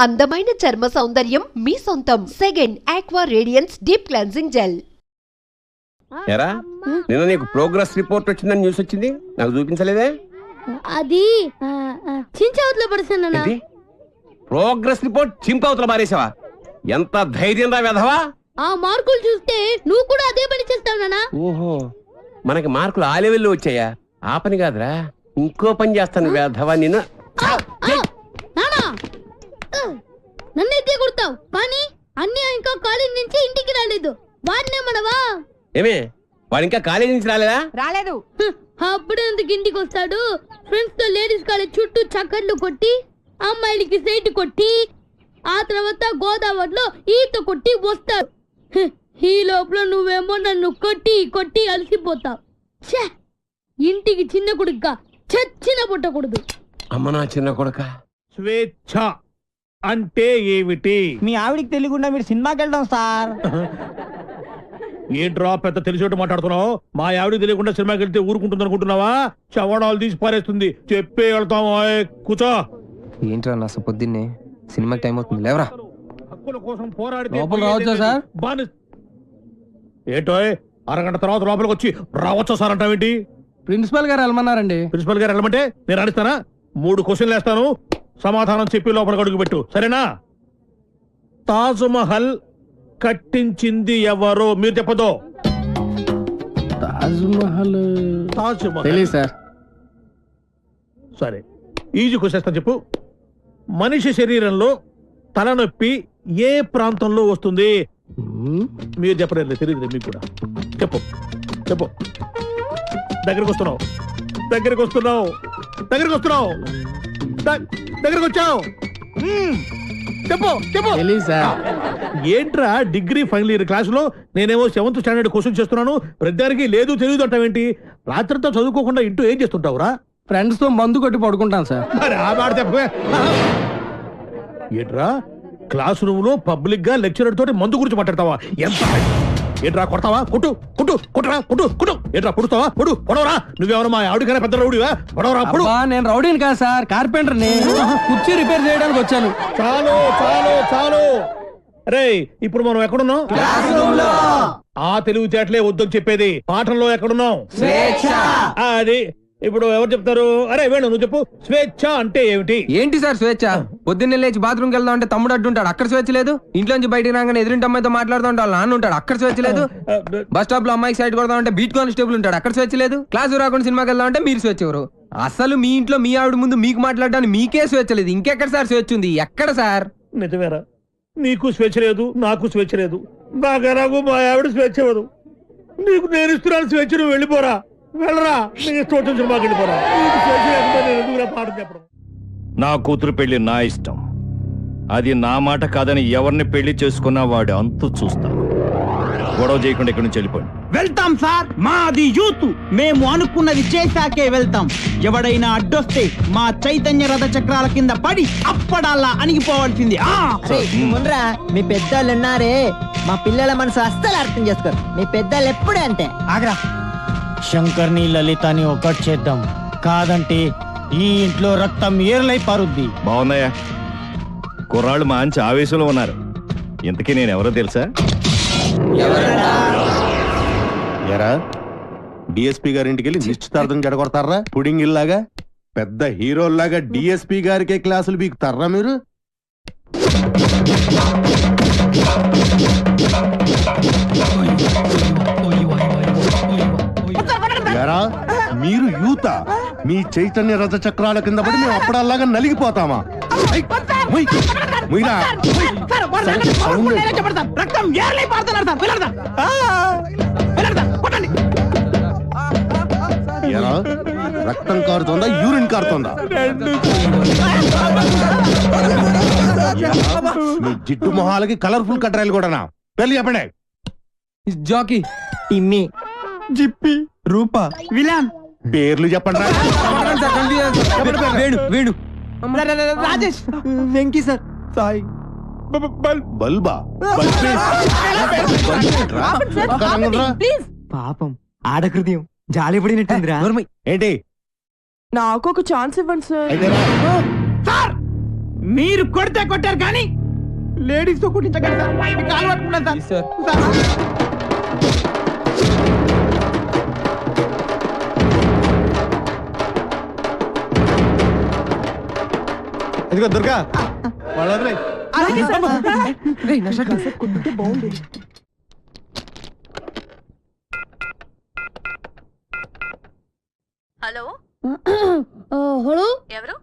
అందమైన చర్మ సౌందర్యం మీ సొంతం. Second aqua radiance deep cleansing gel. ఎరా నిన్న నీకు ప్రోగ్రెస్ రిపోర్ట్ వచ్చిందని న్యూస్ వచ్చింది, నాకు చూపించలేదే? అది చించవతలో పడుతున్నా. ప్రోగ్రెస్ రిపోర్ట్ చింపవతల మారేసావా? ఎంత ధైర్యం రా వెధవా! ఆ మార్కులు చూస్తే నువ్వు కూడా అదే పని చేస్తావు నాన్న. ఓహో, మనకి మార్కులు ఆ లెవెల్లో వచ్చాయా? ఆ పని కాదురా, ఇంకో పని చేస్తాను వెధవా నిన్ను. నన్నైతే కొడతావు కానీ అన్నీ ఇంకా కాలేజ్ నుంచి ఇంటికి రాలేదు. వాడినే మనవా? ఏమే వాడు ఇంకా కాలేజీ నుంచి రాలేదా? రాలేదు. అప్పుడే ఎందుకు ఇంటికి వస్తాడు? ఫ్రెండ్స్ తో లేడీస్ కాలేజ్ చుట్టూ చక్కర్లు కొట్టి, అమ్మాయిలకి సైట్ కొట్టి, ఆ తర్వాత గోదావరిలో ఈత కొట్టి వస్తాడు. ఈ లోపల నువ్వేమో నన్ను కొట్టి కొట్టి అలసిపోతావు. ఇంటికి చిన్న కొడుగ్గా చచ్చిన పుట్టకూడదు. అమ్మ నా చిన్న కొడుక. స్వేచ్ఛ అంటే ఏమిటి? మీ ఆవిడికి తెలియకుండా మీరు సినిమాకి వెళ్దాం సార్. ఏంట్రా పెద్ద తెలిసేట్టు మాట్లాడుతున్నావు? మా ఆవిడికి తెలియకుండా సినిమాకి వెళ్తే ఊరుకుంటుంది అనుకుంటున్నావా? చవడాలు తీసి పారేస్తుంది. చెప్పే వెళ్తాము. కూర్చో. ఏంట్రా నా పొద్దున్నే సినిమాకి టైం అవుతుంది, లేవరా. హక్కుల కోసం పోరాడితే లోపల రావచ్చా సార్? ఏంటో అరగంట తర్వాత లోపలికి వచ్చి రావచ్చా సార్ అంటావేంటి? ప్రిన్సిపల్ గారు వెళ్ళమన్నారండి. ప్రిన్సిపల్ గారు వెళ్ళమంటే నేను అడిస్తానా? 3 క్వశ్చన్లు వేస్తాను, సమాధానం చెప్పి లోపలికి అడుగు పెట్టు, సరేనా? తాజ్ మహల్ కట్టించింది ఎవరు? మీరు చెప్పదో. తాజ్ మహల్ తెలీదు సార్. సరే, ఈజీ క్వశ్చన్ చెప్పు. మనిషి శరీరంలో తలనొప్పి ఏ ప్రాంతంలో వస్తుంది? మీరు చెప్పలేదు, తెలియదు మీకు కూడా. చెప్పు చెప్పు. దగ్గరికి వస్తున్నావు, దగ్గరికి వస్తున్నావు, దగ్గరికి వస్తున్నావు, దగ్గరికి వచ్చావు. చెప్పు చెప్పు. ఏంట్రా డిగ్రీ ఫైనల్ ఇయర్ క్లాసులో నేనేమో 7th స్టాండర్డ్ క్వశ్చన్ చేస్తున్నాను, ప్రతిదానికి లేదు తెలియదు అంటావేంటి? రాత్రితో చదువుకోకుండా ఇంటూ ఏం చేస్తుంటావురా? ఫ్రెండ్స్ తో మందు కొట్టి పడుకుంటాను సార్. మరి ఆ మాట చెప్పే. ఏంట్రా క్లాస్ రూమ్ లో పబ్లిక్ గా లెక్చరర్ తోటి మందు గురించి మాట్లాడతావా? ఎంత ఏంట్రా కొడతావా? కొట్టు కొట్టు కొట్టరా కొట్టు కొట్టు. ఏంట్రా పొడుస్తావా? పొడు పొడవరా. నువ్వేమన్నా మా ఆవిడకైనా పెద్ద రౌడీవా? పొడవరా పొడు. నేను రౌడీని కాదు సార్, కార్పెంటర్ ని. కుర్చీ రిపేర్ చేయడానికి వచ్చాను. చాలు చాలు చాలు. అరే ఇప్పుడు మనం ఎక్కడున్నాం? ఆ తెలివితేటలే వద్దని చెప్పేది. పాఠంలో ఎక్కడున్నాం? అది ఇప్పుడు ఎవరు చెప్తారు? అరే వేణు నువ్వు చెప్పు. స్వేచ్ఛ అంటే ఏమిటి? ఏంటి సార్ స్వేచ్ఛ? పొద్దున్నే లేచి బాత్రూమ్కి వెళ్దాం అంటే తమ్ముడు అడ్డుంటాడు, అక్కడ స్వేచ్ఛ లేదు. ఇంట్లోంచి బయటికి రాగానే ఎదురింటి అమ్మాయితో మాట్లాడుతూ ఉంటాడు, నాన్న ఉంటాడు, అక్కడ స్వేచ్ఛ లేదు. బస్ స్టాప్ లో అమ్మాయికి సైడ్ కొడదాం అంటే బీట్ కానిస్టేబుల్ ఉంటాడు, అక్కడ స్వేచ్ఛ లేదు. క్లాసు రాకుండా సినిమాకి వెళ్దాం అంటే మీరు స్వేచ్ఛ ఎవరు? అసలు మీ ఇంట్లో మీ ఆవిడ ముందు మీకు మాట్లాడడానికి మీకే స్వేచ్ఛ లేదు, ఇంకెక్కడ సార్ స్వేచ్ఛ ఉంది? ఎక్కడ సార్? నిజమేరా, నీకు స్వేచ్ఛ లేదు, నాకు స్వేచ్ఛ లేదు. నాకు మా ఆవిడ స్వేచ్ఛ ఇవ్వదు. నీకు నేను ఇస్తున్నాను స్వేచ్ఛ, నువ్వు వెళ్ళిపోరా. వెళ్ళరా, నీకు ఇష్టం వచ్చిన సినిమాకి వెళ్ళిపోరా. పాఠం చెప్పడం. నా కూతురు పెళ్లి నా ఇష్టం, అది నా మాట కాదని ఎవరిని పెళ్లి చేసుకున్నా వాడు అంతు చూస్తాను. గొడవ చేయకుండా ఇక్కడి నుంచి వెళ్ళిపోండి. వెళ్తాం సార్, మాది యూత్, మేము అనుకున్నది చేశాకే వెళ్తాం. ఎవడైనా అడ్డొస్తే మా చైతన్య రథ చక్రాల కింద పడి అప్పడాలా అణిగిపోవాల్సింది. ముండ్రా, మీ పెద్దోళ్ళు ఉన్నారే, మా పిల్లల మనసు అస్సలు అర్థం చేసుకోరు. మీ పెద్దోళ్ళు ఎప్పుడే అంటే. ఆగ్రా, శంకర్ని లలితని ఒకటి చేద్దాం, కాదంటే ఈ ఇంట్లో రక్తం ఏర్లై పారుద్ది. బాగున్నాయా? కుర్రాళ్ళు మంచి ఆవేశంలో ఉన్నారు. ఇంతకీ నేను ఎవరో తెలుసా? ఎరా డిఎస్పీ గారింటికి వెళ్ళి నిశ్చితార్థం జడగొడతారా? పుడింగ్ ఇల్లాగా పెద్ద హీరోల్లాగా డిఎస్పీ గారికే క్లాసులు బీకుతారా మీరు? ఎరా మీరు యూత, మీ చైతన్య రథ చక్రాల కింద పడి మేము అప్పుడల్లాగా నలిగిపోతామా? ఎరా రక్తం కారుతోందా, యూరిన్ కారుతోందా? మీ జిడ్డు మొహాలకి కలర్ఫుల్ కట్రాయలు కూడానా? పెళ్లి చెప్పండి. జాకీ, టిమ్మి, జిప్పి, రూపా, విలాన్. పేర్లు చెప్పండి. వేణు, వేణు, రాజేష్, వెంకీ సార్, సాయి, బల్బా. పాపం ఆడకృత్యం జాలి పడినట్టుందిరా. ఏంటి? నాకు ఒక ఛాన్స్ ఇవ్వండి సార్. అయితే మీరు కొడితే కొట్టారు కానీ లేడీస్ తో కుట్టించగలరు సార్. మీ కాలు పట్టుకున్నాను సార్. ఇదిగో దుర్గా హలో హలో, ఎవరు?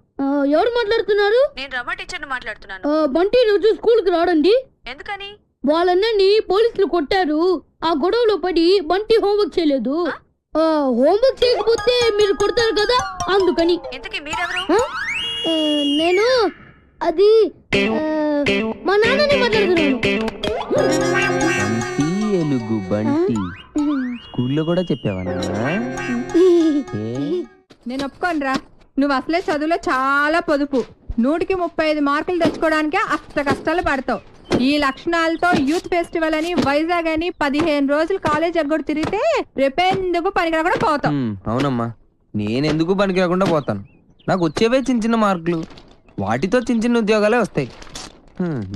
ఎవరు మాట్లాడుతున్నారు? నేను రమా టీచర్ని మాట్లాడుతున్నాను. బంటి రోజు స్కూల్ కి రాడండి. ఎందుకని? వాళ్ళన్నని పోలీసులు కొట్టారు. ఆ గొడవలో పడి బంటి హోంవర్క్ చేయలేదు. హోంవర్క్ చేయకపోతే మీరు కొడతారు కదా, అందుకని. ఇంతకీ మీరెవరు? నేను అది మా నాన్నని మాట్లాడుతున్నాను. ఎలుగు బంటి స్కూల్లో కూడా చెప్పావా? నేను ఒప్పుకోనరా, నువ్వు అసలే చదువులో చాలా పొదుపు. 100కి 35 మార్కులు తెచ్చుకోవడానికే అష్ట కష్టాలు పడతావు. ఈ లక్షణాలతో యూత్ ఫెస్టివల్ అని వైజాగ్ అని 15 రోజులు కాలేజ్ ఎగ్గొడు తిరిగితే రేపెందుకు పనికిరా కూడా పోతావు. అవునమ్మా, నేనెందుకు పనికి రాకుండా పోతాను. నాకు వచ్చేవే చిన్న చిన్న మార్కులు, వాటితో చిన్న చిన్న ఉద్యోగాలే వస్తాయి.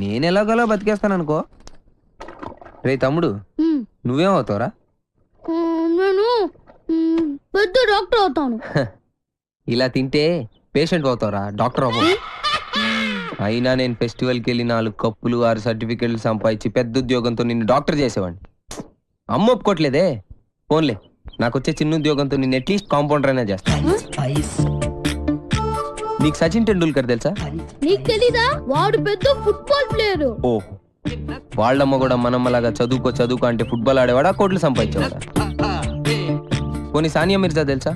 నేను ఎలాగోలా బతికేస్తాను అనుకో. రే తమ్ముడు, నువ్వేం అవుతావురా? నేను పెద్ద డాక్టర్ అవుతాను. ఇలా తింటే పేషెంట్ అవుతావురా, డాక్టర్ అవ్వవు. అయినా నేను ఫెస్టివల్కి వెళ్ళి 4 కప్పులు 6 సర్టిఫికెట్లు సంపాదించి పెద్ద ఉద్యోగంతో నిన్ను డాక్టర్ చేసేవాడిని. అమ్మ ఒప్పుకోట్లేదే. ఫోన్లే, నాకు వచ్చే చిన్న ఉద్యోగంతో నిన్ను అట్లీస్ట్ కాంపౌండర్ అయినా చేస్తాను. నీకు సచిన్ టెండూల్కర్ తెలుసా? నీకు తెలీదా? వాడు పెద్ద ఫుట్బాల్ ప్లేయర్. ఓ, వాళ్ళమ్మ కూడా మనమ్మలాగా చదువుకో అంటే ఫుట్బాల్ ఆడేవాడా, కోట్లు సంపాదించేవాడా? పోనీ సానియా మిర్జా తెలుసా?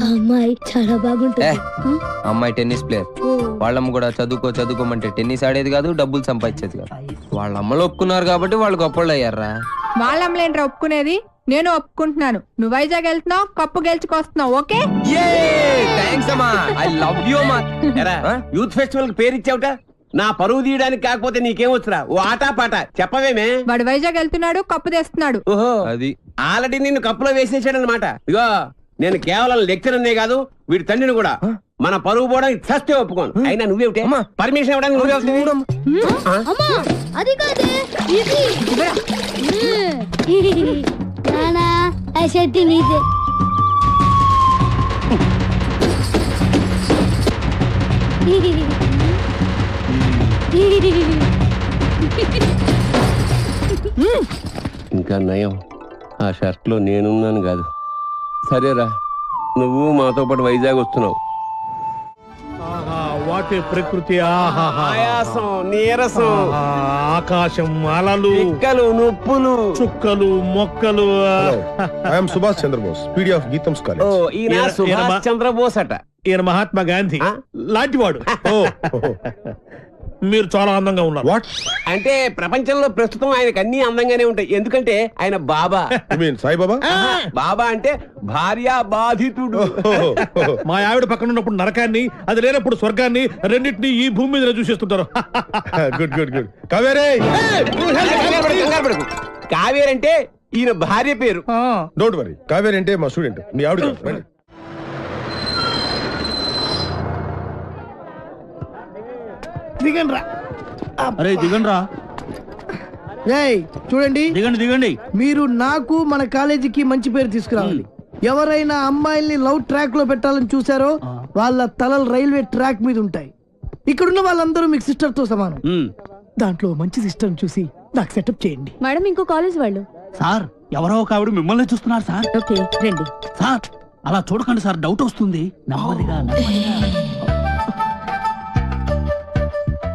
అమ్మాయి చాలా బాగుంటుంది. అమ్మాయి టెన్నిస్ ప్లేయర్. వాళ్ళమ్మ కూడా చదువుకోమంటే టెన్నిస్ ఆడేది కాదు, డబ్బులు సంపాదించేది కాదు. వాళ్ళ అమ్మలు ఒప్పుకున్నారు కాబట్టి వాళ్ళు గొప్పళ్ళు అయ్యారా. వాళ్ళమ్మలేంట్రా ఒప్పుకునేది, నేను ఒప్పుకుంటున్నాను. నువ్వు వైజాగ్ వెళ్తున్నావు, కప్పు గెలుచుకొస్తున్నావు. ఓకే, యూత్ ఫెస్టివల్ కి పేరు ఇచ్చావుట. నా పరువు తీయడానికి కాకపోతే నీకేమొచ్చురా? ఓ ఆటా పాట చెప్పవేమే. వాడు వైజాగ్ వెళ్తున్నాడు, కప్పు తెస్తున్నాడు. ఓహో, అది ఆల్రెడీ నిన్ను కప్పులో వేసేసాడు అనమాట. ఇగో, నేను కేవలం లెక్చరర్నే కాదు, వీడి తండ్రిని కూడా. మన పరువు పోవడానికి చస్తే ఒప్పుకోను. అయినా నువ్వేమిటే పర్మిషన్ ఇవ్వడానికి నువ్వే. అది కాదే, ఇది నానా ఆ షర్ట్ నీదే. ఇంకా నయం, ఆ షర్ట్ లో నేనున్నాను కాదు. సరేరా, నువ్వు మాతో పాటు వైజాగ్ వస్తున్నావు. వాటి ప్రకృతి, ఆయాసం, నీరసం, ఆకాశం, అలలు, పిక్కలు, నొప్పులు, చుక్కలు, మొక్కలు. I'm Subhash Chandrabose, PD of Gitams college. ఈయన సుభాష్ చంద్రబోస్ అట. ఈయన మహాత్మా గాంధీ లాంటివాడు. మీరు చాలా అందంగా ఉన్నారు. వాట్ అంటే ప్రపంచంలో ప్రస్తుతం ఆయనకు అన్ని అందంగానే ఉంటాయి. ఎందుకంటే ఆయన బాబా. సాయిబాబా? బాబా అంటే భార్య బాధితుడు. మా ఆవిడ పక్కన ఉన్నప్పుడు నరకాన్ని, అది లేనప్పుడు స్వర్గాన్ని, రెండింటినీ ఈ భూమి మీద చూసేస్తుంటారు. Good good good. కావేరే, కావేరి అంటే ఈయన భార్య పేరు. డోంట్ వరీ, కావేరి అంటే మా స్టూడెంట్, మీ ఆవిడ కాదు. దిగండి రా. అరే దిగండి రా. చూడండి, దిగండి. మీరు నాకు మన కాలేజీకి మంచి పేరు తీసుకురావాలి. ఎవరైనా అమ్మాయిల్ని లవ్ ట్రాక్ లో పెట్టాలని చూసారో వాళ్ళ తలలు రైల్వే ట్రాక్ మీద ఉంటాయి. ఇక్కడున్న వాళ్ళందరూ మీకు సిస్టర్ తో సమానం. దాంట్లో మంచి సిస్టర్ చూసి నాకు సెటప్ చేయండి. మేడం, ఇంకో కాలేజ్ వాళ్ళు. సార్, ఎవరో ఒక ఆవిడ మిమ్మల్ని చూస్తున్నారు సార్. ఓకే, రండి. సార్, అలా చూడకండి సార్, డౌట్ వస్తుంది. నెమ్మదిగా.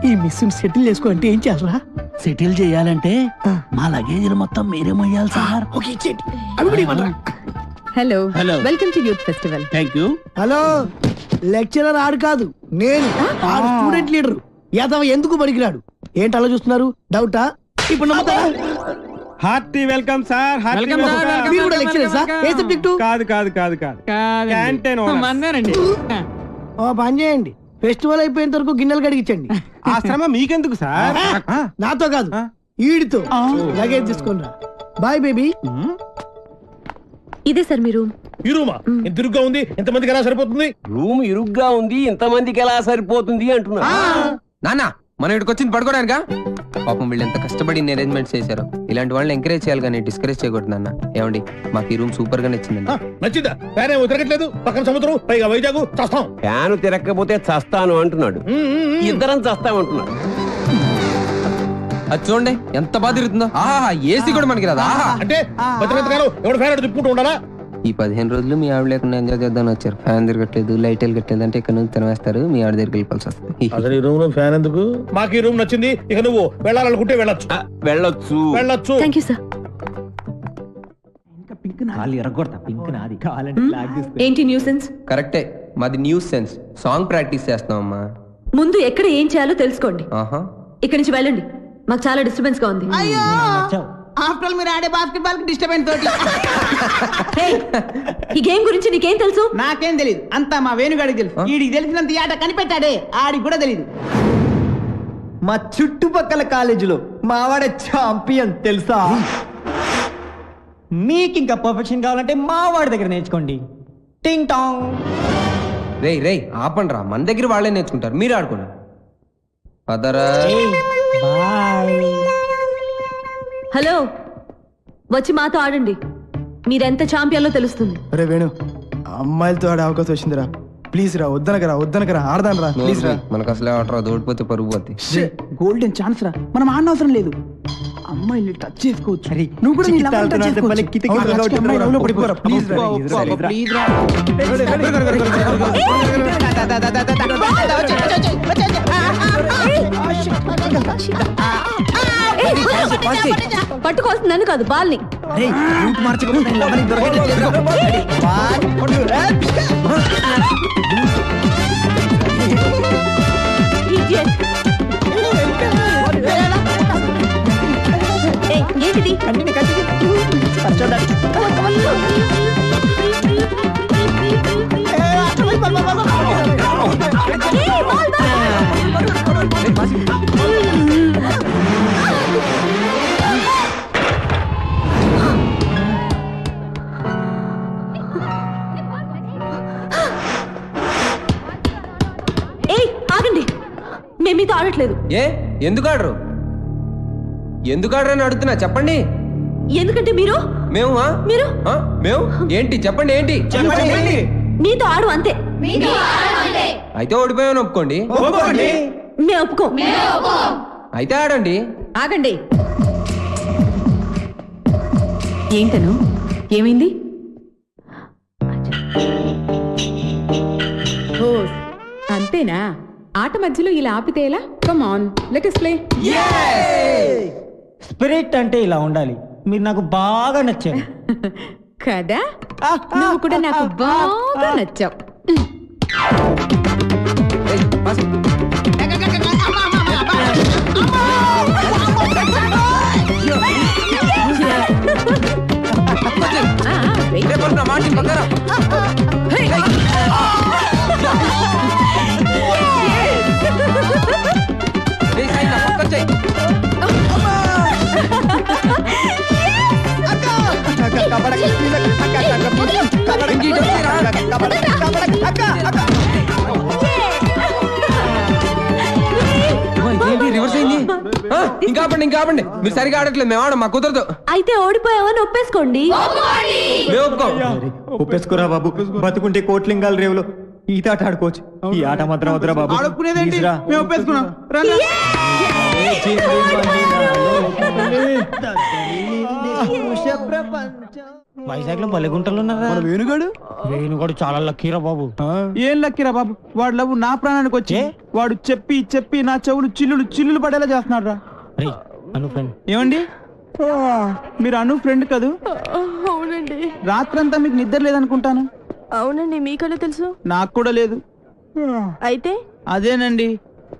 ఈ మిస్ సెటిల్ చేసుకో అంటే ఏం చేయాలరా? సెటిల్ చేయాలంటే మా లగేజ్ మొత్తం మీరే మొయ్యాలి సార్. ఓకే, ఇచ్చేయండి. అవి కూడా ఇవ్వండి. Hello, hello, welcome to youth festival. Thank you. Hello, lecturer ఆడు కాదు, నేను ఆడు స్టూడెంట్ లీడర్. యాదవ ఎందుకు పనికిరాడు? ఏంటి అలా చూస్తున్నారు? డౌటా? ఇప్పుడు నమ్ముతారా? Hearty welcome sir. మీరు కూడా లెక్చరర్ సార్? ఏ సబ్జెక్టు? కాదు క్యాంటీన్ ఓ పని చేయండి, ఫెస్టివల్ అయిపోయేంత వరకు గిన్నెలు కడిగించండి. ఆ శ్రమ మీకెందుకు సార్? నాతో కాదు, ఈడితో. లగేజ్ తీసుకుని రా. Boy baby. ఇదే సార్ మీ రూమ్. ఈ రూమా ఇంత ఇరుగ్గా ఉంది, ఇంతమందికి ఎలా సరిపోతుంది? రూమ్ ఇరుగ్గా ఉంది, ఇంతమందికి ఎలా సరిపోతుంది అంటున్నా. నాన్న మనం ఇక్కడికి వచ్చింది పడుకోవడానికా? పాపం వీళ్ళు ఎంత కష్టపడి అరేంజ్మెంట్స్ చేశారు. ఇలాంటి వాళ్ళని ఎంకరేజ్ చేయాలి కానీ డిస్కరేజ్ చేయకూడదు నాన్న. ఏమండి మాకు ఈ రూమ్ సూపర్ గా నచ్చిందండి. నచ్చిందా? ఫ్యాన్ ఏమో తిరగట్లేదు, పక్కన సముద్రం, పైగా వైజాగ్, చస్తాం. ఫ్యాన్ తిరగకపోతే చస్తాను అంటున్నాడు, ఇద్దరం చస్తామంటున్నాడు. అది చూడండి ఎంత బాగా తిరుగుతుందో. ఆహా ఏసీ కూడా మనకి రాదా? అంటే బతికాలం ఎవడు ఫ్యాన్ తిప్పుకుంటూ ఉండాలా? ఈ 15 రోజులు మీ ఆవిడ లేకుండా ఎంజాయ్ చేద్దామని వచ్చారు. ఫ్యాన్ తిరగట్లేదు, లైట్ వెళ్ళట్లేదు అంటే ఇక్కడ నుంచి తినవేస్తారు, మీ ఆవిడ దగ్గరికి వెళ్ళిపోవాల్సి వస్తుంది. అసలు ఈ రూమ్ లో ఫ్యాన్ ఎందుకు? మాకు ఈ రూమ్ నచ్చింది, ఇక నువ్వు వెళ్ళాలనుకుంటే వెళ్ళొచ్చు. వెళ్ళొచ్చు వెళ్ళొచ్చు. Thank you sir. ఏంటి న్యూసెన్స్? కరెక్టే, మాది న్యూస్ సెన్స్. సాంగ్ ప్రాక్టీస్ చేస్తున్నాం అమ్మా. ముందు ఎక్కడ ఏం చేయాలో తెలుసుకోండి. ఆహా ఇక్కడి నుంచి వెళ్ళండి, మాకు చాలా డిస్టర్బెన్స్ గా ఉంది. అయ్యో ఆఫ్టర్ మీరు ఆడే బాస్కెట్బాల్ కి డిస్టర్బెన్స్ తోటి. ఈ గేమ్ గురించి నీకేం తెలుసు? నాకేం తెలియదు, అంతా మా వేణుగాడికి తెలుసు. వీడికి తెలిసినంత ఈ ఆట కనిపెట్టాడే, ఆడికి కూడా తెలియదు. మా చుట్టుపక్కల కాలేజీలో మావాడ ఛాంపియన్ తెలుసా? మీకు ఇంకా పర్ఫెక్షన్ కావాలంటే మావాడి దగ్గర నేర్చుకోండి. టింగ్ టాంగ్. రేయ్ రేయ్ ఆపండి రా, మన దగ్గర వాళ్ళే నేర్చుకుంటారు, మీరు ఆడుకోండి. పదరా. హలో, వచ్చి మాతో ఆడండి. మీరెంత ఛాంపియన్లో తెలుస్తుంది. అరే వేణు, అమ్మాయిలతో ఆడే అవకాశం వచ్చిందిరా. ప్లీజ్ రా, వద్దనకరా ఆడదాను రా, ప్లీజ్ రా. మనకు అసలే ఆట రాదు, ఓడిపోతే పరుగు పోతే. గోల్డెన్ ఛాన్స్ రా, మనం ఆడనవసరం లేదు. అమ్మాయిని టచ్ చేసుకోవచ్చు. నువ్వు కూడా నీ చికిత్స లవర్ టచ్ చేసుకోవచ్చు. అవును రా, అమ్మాయి లవ్లో పడిపోరా, ప్లీజ్ రా. ప్లీజ్ రా. పట్టుకోవాల్సింది నన్ను కాదు, బాల్ని. ఏంటిది? ఆగండి, మేము మీతో ఆడట్లేదు. ఏ ఎందుకు ఆడరు? ఎందుకు ఆడరని అడుగుతున్నా, చెప్పండి. ఎందుకంటే మీరు మేము ఏంటి చెప్పండి, ఏంటి మీతో ఆడు అంతే. అయితే ఓడిపోయామని ఒప్పుకోండి. మేము ఒప్పుకో. అయితే ఆడండి. ఆగండి. ఏంటను ఏమైంది? అంతేనా? ఆట మధ్యలో ఇలా ఆపితే ఎలా? Come on, let us play. Spirit అంటే ఇలా ఉండాలి. మీరు నాకు బాగా నచ్చారు కదా? నువ్వు కూడా నాకు బాగా నచ్చావు. ఇంకా ఆపండి, మీరు సరిగా ఆడట్లేదు, మేము ఆడం, మా కుదరదు. అయితే ఓడిపోయావని ఒప్పేసుకోండి. ఒప్పేసుకోరా బాబు, బతుకుంటే కోట్లింగాల రేవులో ఈత ఆట ఆడుకోవచ్చు. ఈ ఆట మాత్రం వద్దురా బాబు. ఆడుకునేదేంటి? మేము ఒప్పేసుకున్నాం. వైజాగ్ లో బలిగుంటలు ఉన్నారా? వేణుగాడు చాలా లక్కీరా బాబు. ఏం లక్కీరా బాబు, వాడు లవ్ నా ప్రాణానికి వచ్చి వాడు చెప్పి నా చెవులు చిల్లులు పడేలా చేస్తున్నాడు రా. ఏమండి, మీరు అను ఫ్రెండ్ కదూ? అవునండి. రాత్రంతా మీకు నిద్ర లేదనుకుంటాను. అవునండి, మీకన్నా తెలుసు? నాకు కూడా లేదు. అయితే అదేనండి,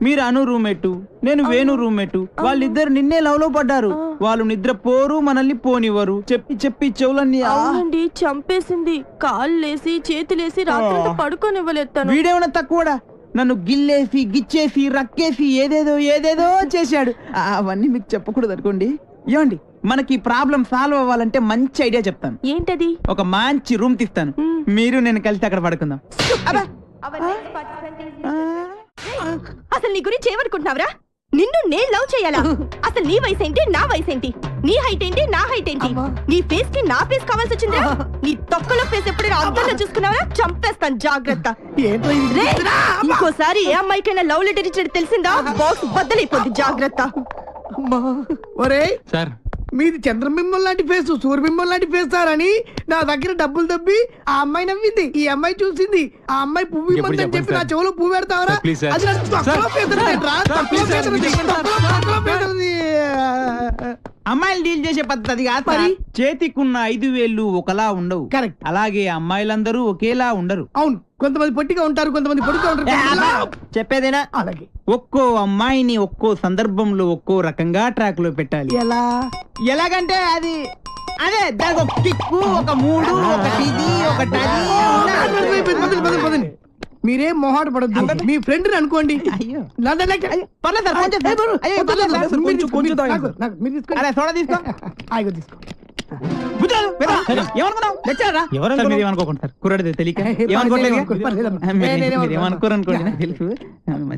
మీరు అను రూమ్మేటు, నేను వేణు రూమ్మేటు. వాళ్ళిద్దరు నిన్నే లవ్ లో పడ్డారు. వాళ్ళు నిద్ర పోరు, మనల్ని పోనివ్వరు. చెప్పి చెవులన్నీ అవునండి చంపేసింది. కాళ్ళేసి చేతులేసి రాత్రంతా పడుకోనివ్వలేదు. వీడేమన్నా తక్కువడా? నన్ను గిల్లేసి గిచ్చేసి రక్కేసి ఏదేదో చేశాడు. అవన్నీ మీకు చెప్పకూడదు అనుకోండి. ఏమండి మనకి ప్రాబ్లం సాల్వ్ అవ్వాలంటే మంచి ఐడియా చెప్తాను. ఏంటది? ఒక మంచి రూమ్ తీస్తాను, మీరు నేను కలిసి అక్కడ పడుకుందాం. అసలు నీ గురించి ఏమనుకుంటున్నావురా? నిన్ను నేను లవ్ చేయాలా? అసలు నీ వయసు ఏంటి, నా వయసు ఏంటి? నీ హైట్ ఏంటి, నా హైట్ ఏంటి? నీ ఫేస్ కి నా ఫేస్ కావాల్సి వచ్చిందా? నీ తొక్కలో ఫేస్ ఎప్పుడైనా అద్దంలో చూసుకున్నావా? చంపేస్తాను, జాగ్రత్త. ఇంకోసారి ఏ అమ్మాయికైనా లవ్ లెటర్ ఇచ్చినట్టు తెలిసిందా బాక్స్ బద్దలైపోద్ది, జాగ్రత్త. ఒరే సార్, మీది చంద్రబింబం లాంటి ఫేస్, సూర్యబింబం లాంటి ఫేస్ సార్ అని నా దగ్గర డబ్బులు దబ్బి ఆ అమ్మాయి నవ్వింది, ఈ అమ్మాయి చూసింది, ఆ అమ్మాయి పువ్వు ఇమ్మందని చెప్పి నా చెవులో పువ్వు పెడతావరా? అది నాకు తక్కువ పేదలనేట్రా, తక్కువ పేదలది, తక్కువ పేదలది. అమ్మాయిలు డీల్ చేసే పద్ధతి కాదు మరి. చేతికున్న 5 వేళ్ళు ఒకలా ఉండవు. కరెక్ట్. అలాగే అమ్మాయిలందరూ ఒకేలా ఉండరు. అవును, కొంతమంది పొట్టిగా ఉంటారు, కొంతమంది పొడిగా ఉంటారు. చెప్పేదేనా? అలాగే ఒక్కో అమ్మాయిని ఒక్కో సందర్భంలో ఒక్కో రకంగా ట్రాక్ లో పెట్టాలి. ఎలాగంటే అది అదే దానికి ఒక కిక్కు, ఒక మూడు, ఒకటి ఇది, ఒకటి అది. మీరేం మొహాట పడద్దు, మీ ఫ్రెండ్ అనుకోండి.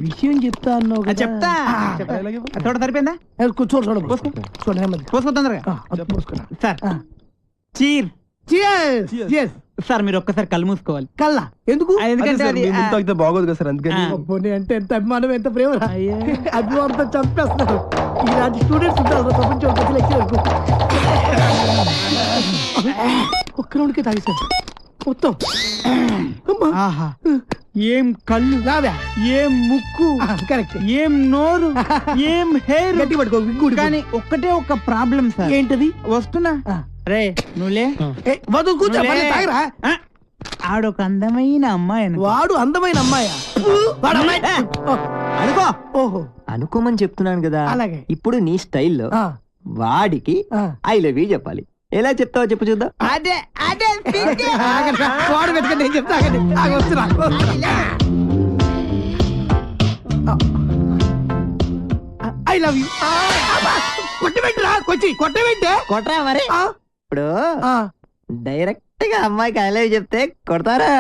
విషయం చెప్తా అన్నావు, చెప్తా. చూడ సరిపోయిందా? పోసుకో తొందరగా సార్. చీర్ సార్, మీరు ఒక్కసారి కళ్ళు మూసుకోవాలి. కల్లా ఎందుకు? ఎందుకంటే అది బాగోదు కదా సార్, అందుకని. అంటే ఎంత అభిమానం, ఎంత ప్రేమ. అభిమానంతో చంపేస్తున్నారు. ఇలాంటి స్టూడెంట్స్ ఉంటారు ప్రపంచం. ఒక్క రౌండ్కే తాగేశారు మొత్తం. ఏం కళ్ళు రావా, ఏం ముక్కు, కరెక్ట్, ఏం నోరు, ఏం హెయిర్. గట్టి పట్టుకో. కానీ ఒక్కటే ఒక ప్రాబ్లం సార్. ఏంటది? వస్తున్నా రే, నువ్వులే వదు, కూర్చో. ఆడొక అందమైన అమ్మాయి. వాడు అందమైన అమ్మాయా? అనుకో. ఓహో, అనుకోమని చెప్తున్నాను కదా. అలాగే. ఇప్పుడు నీ స్టైల్లో వాడికి ఐ లవ్ యూ చెప్పాలి. ఎలా చెప్తావో చెప్పు చూద్దాం. అదే అదే వాడు పెట్టుకుని నేను చెప్తా. I love you. కొట్టబెట్టరా, కొట్టబెట్టే కొట్టరా మరి. ఇప్పుడు డైరెక్ట్ గా అమ్మాయికి ఐ లవ్ యూ చెప్తే కొడతారా?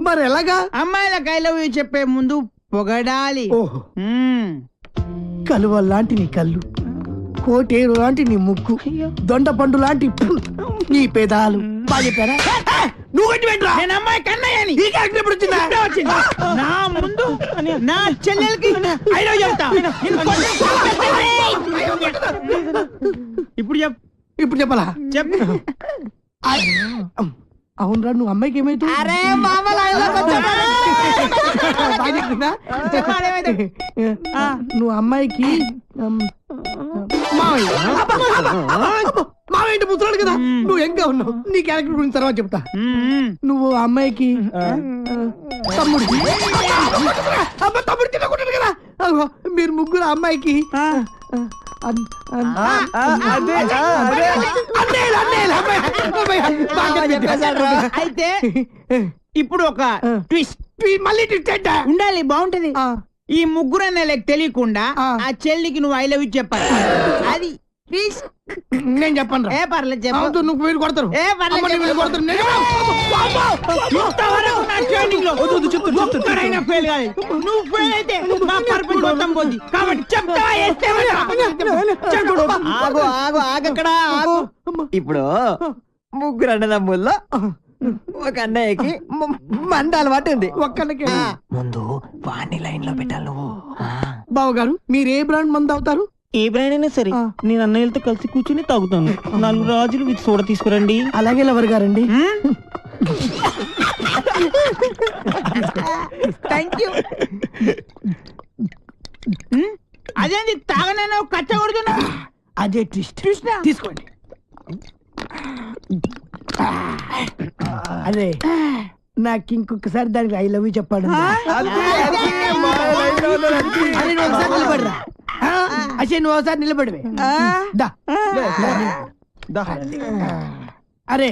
మరి ఎలాగా? అమ్మాయిలకు ఐ లవ్ యూ చెప్పే ముందు పొగడాలి. ఓహో, కలువ లాంటి నీ కళ్ళు, కోటేరు లాంటి నీ ముక్కు, దొండ పండు లాంటి నీ పెదాలు. బాగా చెప్పారా? నువ్వు కట్టి పెట్టరా. నేను అమ్మాయి కన్నయ్యని. ఈ క్యారెక్టర్ ఎప్పుడు వచ్చిందా? నా ముందు నా చెల్లెలకి ఐ లవ్ చెప్తా. ఇప్పుడు ఇప్పుడు చెప్పాలా? చెప్పు. అవునరా, నువ్వు అమ్మాయికి ఏమైతే నువ్వు అమ్మాయికి మావేంటి ముసలాడు కదా, నువ్వు ఎంగా ఉన్నావు. నీ క్యారెక్టర్ గురించి తర్వాత చెప్తా. నువ్వు అమ్మాయికి తమ్ముడు తినకుంటాడు కదా. మీరు ముగ్గురు అమ్మాయికి అయితే ఇప్పుడు ఒక ట్విస్ట్. మళ్ళీ ట్విస్ట్ ఉండాలి, బాగుంటది. ఈ ముగ్గురు అనే తెలియకుండా ఆ చెల్లికి నువ్వు ఐ లవ్ యూ చెప్పాలి. అది నేను చెప్పను. ఏ పర్లేదు చెప్పు. నువ్వు వీళ్ళు కొడతారు. ఏ పర్లేదు కొడతారు. నువ్వు ఫెయిల్ అయితే మా పర్పస్ మొత్తం పోద్ది. కాబట్టి చెప్తావా? ఆగు ఆగు ఆగక్కడ ఆగు. ఇప్పుడు ముగ్గురు అన్నదమ్ముల్లో ఒక అన్నయ్యకి మంద అలవాటు ఉంది. ఒక్కడికి ముందు వాణ్ణి లైన్ లో పెట్టాలి నువ్వు. బావగారు, మీరు ఏ బ్రాండ్ మందు అవుతారు? ఏ బ్రాండ్ అయినా సరే నేను అన్నయ్యలతో కలిసి కూర్చుని తాగుతాను. 4 రాజులు విత్ సోడా తీసుకురండి. అలాగే లవర్ గారండి. Thank you. అదేంటి తాగనైనా కచ్చ కొడుతున్నా? అదే ట్విస్ట్. తీసుకోండి. అదే నాకు ఇంకొకసారి దానికి ఐ లవ్ యూ చెప్పాడు. నిలబడరా. అసలు నువ్వు ఒకసారి నిలబడివే. అరే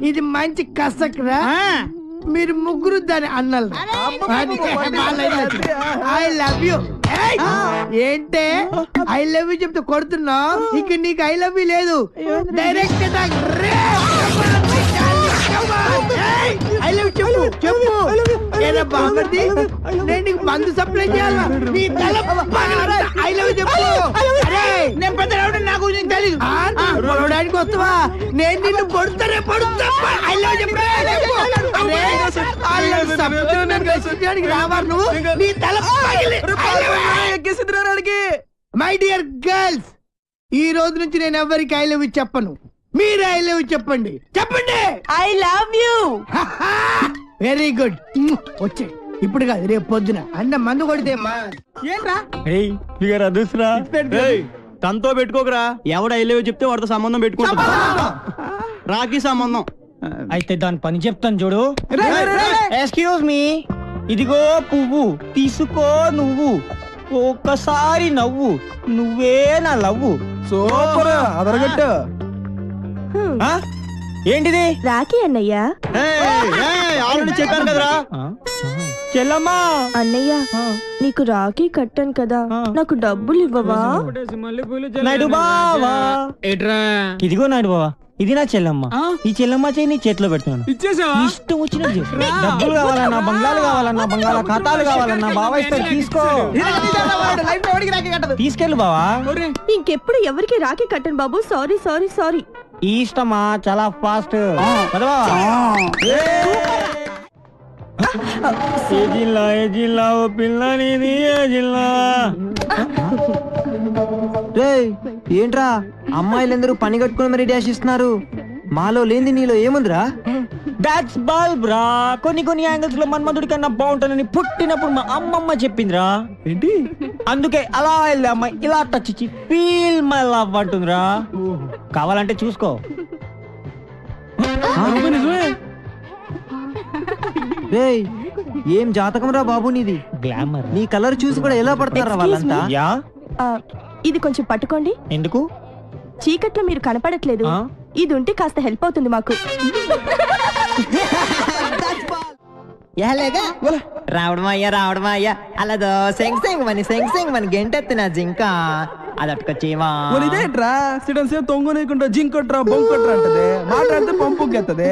ఇది మంచి కసక్రా. మీరు ముగ్గురు దాని అన్నలు ఐ లవ్ యూ. ఏంటే ఐ లవ్ యూ చెప్తే కొడుతున్నా? ఇక నీకు ఐ లవ్ యూ లేదు, డైరెక్ట్ ఐ లవ్ చెప్పు చెప్పు. ఏదో బాబర్ది, నేను నీకు మందు సప్లై చేయాలా? నీ తల ఐ లవ్ చెప్పు. నేను పెద్ద నాకు తెలీదు. పొడవడానికి వస్తావా? నేను నిన్ను పొడుతానే పొడుతా. ఐ లవ్ చెప్పు. రావాలి నువ్వు, నీ తల మై డియర్ గర్ల్స్, ఈ రోజు నుంచి నేను ఎవరికి ఐ లవ్ యూ చెప్పను. మీరు ఐ లవ్ యూ చెప్పండి. చెప్పండి I love you. Very good. వచ్చే ఇప్పుడు కాదు, రేపు పొద్దున అన్న మందు కొడితే ఏంట్రా అదుసురా తనతో పెట్టుకోకరా. ఎవడు ఐ లవ్ యూ చెప్తే వాడితో సంబంధం పెట్టుకుంటా. రాఖీ సంబంధం అయితే దాని పని చెప్తాను చూడు. ఎక్స్క్యూజ్ మీ, ఇదిగో పువ్వు తీసుకో నువ్వు, ఒక్కసారి నవ్వు, నువ్వే నా లవ్వు. సూపర్ అదరగట్టు. ఏంటిది? రాఖీ అన్నయ్య. ఆల్రెడీ చెప్పాను కదరా చెల్లమ్మా. అన్నయ్య నీకు రాఖీ కట్టాను కదా, నాకు డబ్బులు ఇవ్వవా? నాయుడు బావా. ఇదిగో నాయుడు బావా, ఇది నా చెల్లమ్మ. ఈ చెల్లమ్మ చేయి నీ చేతిలో పెడుతున్నాను. ఇష్టం వచ్చినట్టు చేసు. డబ్బులు కావాలన్నా, బంగ్లాలు కావాలన్నా, బంగాళ ఖాతాలు కావాలన్నా బావా ఇస్తాడు, తీసుకో. తీసుకెళ్ళు బావా. ఇంకెప్పుడు ఎవరికి రాఖీ కట్టను బాబు. Sorry sorry sorry. ఈ ఇష్టమా చాలా ఫాస్ట్. ఏ జిల్లా ఓ పిల్ల నీది ఏ జిల్లా? ఏంట్రా అమ్మాయిలందరూ పని కట్టుకుని మరి డాష్ ఇస్తున్నారు? మాలో లేని నీలో ఏముందిరా? దాట్స్ బల్బ్ రా. కొన్ని యాంగిల్స్ లో మన్మధుడి కన్నా బాగుంటానని పుట్టినప్పుడు మా అమ్మమ్మ చెప్పిందిరా. ఏంటి? అందుకే అలా వెళ్ళి అమ్మాయి ఇలా టచ్ ఇచ్చి ఫీల్ మై లవ్ అంటుందిరా. కావాలంటే చూసుకో. ఏం జాతకం రా బాబు నీది. గ్లామర్. నీ కలర్ చూసి కూడా ఎలా పడతారా వాళ్ళంతా? ఇది కొంచెం పట్టుకోండి. ఎందుకు? చీకట్లో మీరు కనపడట్లేదు, ఇది ఉంటే కాస్త హెల్ప్ అవుతుంది మాకు. రావడమా అయ్యా అలా సెంగ్ మన గెంటెత్తిన జింక అదట్టుకొచ్చేవా. ఇదేంట్రా సిడన్ సేపు తొంగ నీకుంటా జింకొట్రా బొంకొట్రా అంటది. మాట్లాడితే పంపుకెత్తది.